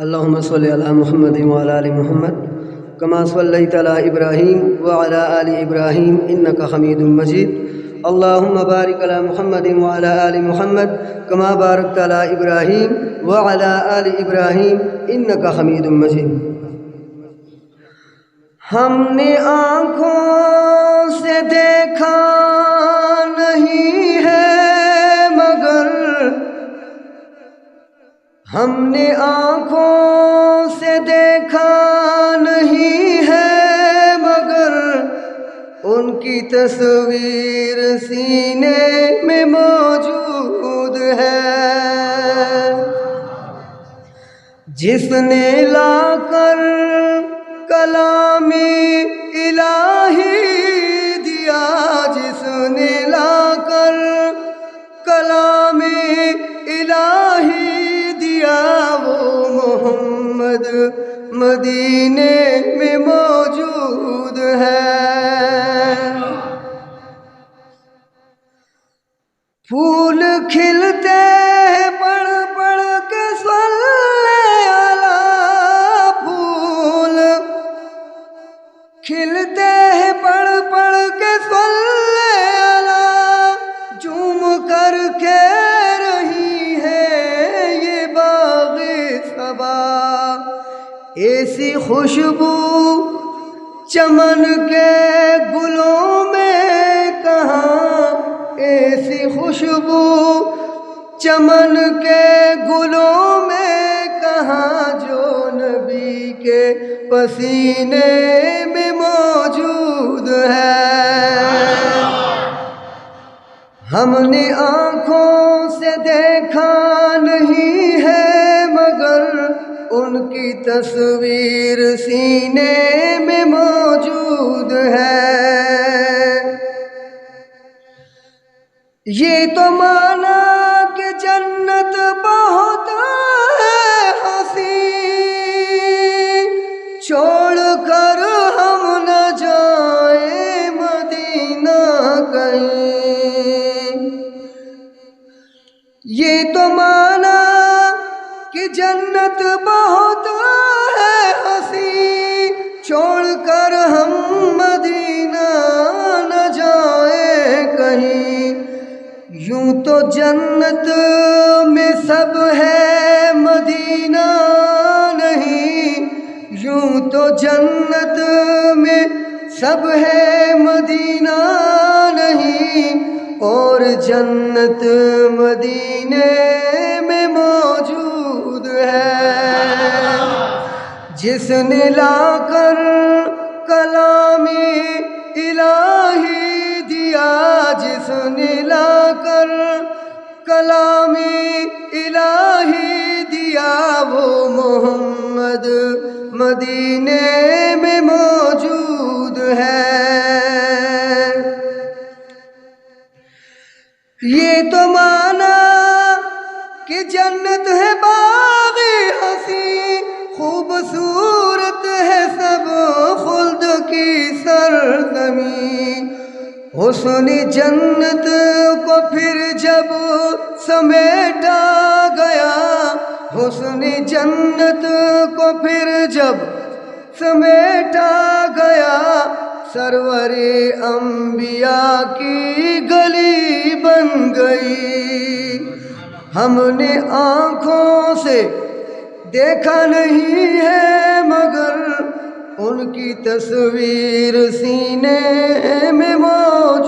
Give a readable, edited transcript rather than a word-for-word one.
اللهم صل على محمد وعلى آل محمد كما صليت على إبراهيم وعلى آل إبراهيم إنك حميد مجيد. اللهم بارك على محمد وعلى آل محمد كما باركت على إبراهيم وعلى آل إبراهيم إنك حميد مجيد. ہم نے آنکھوں سے دیکھا نہیں ہے مگر ہم نے آنکھوں سے دیکھا نہیں ہے مگر ان کی تصویر سینے میں موجود ہے. جس نے لا کر کلام الہی دیا، جس نے لا کر کلام الہی دیا، وہ محمد مدینے میں موجود ہے. پھول کھلتے ہیں پڑھ پڑھ کے صلی اللہ، پھول کھلتے ہیں پڑھ پڑھ کے صلی اللہ، جھوم کر کہہ رہی ہے یہ باغ صبا. ایسی خوشبو چمن کے گلوں میں کہاں، ایسی خوشبو چمن کے گلوں میں کہاں، جو نبی کے پسینے میں موجود ہے. ہم نے آنکھوں سے دیکھا نہیں ہے مگر ان کی تصویر سینے میں موجود ہے. یہ تو مانا کہ جنت بہت ہے حسین، چھوڑ کر ہم نہ جائیں مدینہ کہیں. یہ تو مانا کہ جنت بہت ہے حسین، چھوڑ کر ہم مدینہ نہ جائیں کہیں. یوں تو جنت میں سب ہے مدینہ نہیں، یوں تو جنت میں سب ہے مدینہ نہیں، اور جنت مدینے میں موجود ہے. جس نے لا کر کلام الہی دیا، جس نے لا کر کلام الہی دیا، وہ محمد مدینے میں موجود ہے. یہ تو مانا کہ جنت ہے باغ حسین، خوبصورت ہے سب خلد کی سرزمین. حسن جنت کو پھر جب سمیٹا گیا، حسن جنت کو پھر جب سمیٹا گیا، سرور انبیاء کی گلی بن گئی. ہم نے آنکھوں سے دیکھا نہیں ہے مگر ان کی تصویر سینے میں موجود